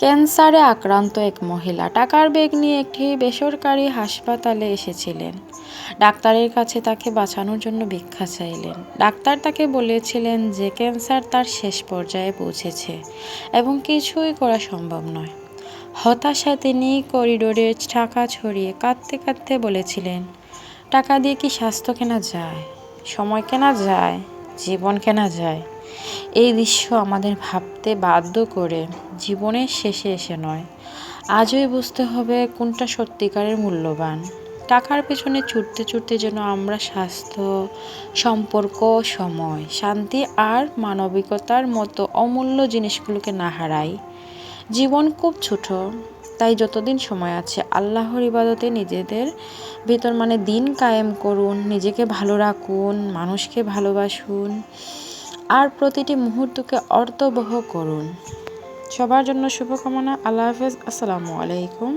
ক্যান্সারে আক্রান্ত এক মহিলা টাকার ব্যাগ নিয়ে একটি বেসরকারি হাসপাতালে এসেছিলেন। ডাক্তারের কাছে তাকে বাঁচানোর জন্য ভিক্ষা চাইলেন। ডাক্তার তাকে বলেছিলেন যে ক্যান্সার তার শেষ পর্যায়ে পৌঁছেছে এবং কিছুই করা সম্ভব নয়। হতাশায় তিনি করিডোরে টাকা ছড়িয়ে কাঁদতে কাঁদতে বলেছিলেন, টাকা দিয়ে কি স্বাস্থ্য কেনা যায়? সময় কেনা যায়? জীবন কেনা যায়? এই দৃশ্য আমাদের ভাবতে বাধ্য করে, জীবনের শেষে এসে নয়, আজই বুঝতে হবে কোনটা সত্যিকারের মূল্যবান। টাকার পেছনে ছুটতে ছুটতে যেন আমরা স্বাস্থ্য, সম্পর্ক, সময়, শান্তি আর মানবিকতার মতো অমূল্য জিনিসগুলোকে না হারাই। জীবন খুব ছোট, তাই যতদিন সময় আছে আল্লাহর ইবাদতে নিজেদের ভিতর দিন কায়েম করুন, নিজেকে ভালো রাখুন, মানুষকে ভালোবাসুন আর প্রতিটি মুহূর্তকে অর্থবহ করুন। সবার জন্য শুভকামনা। আল্লাহ হাফেজ। আসসালামু আলাইকুম।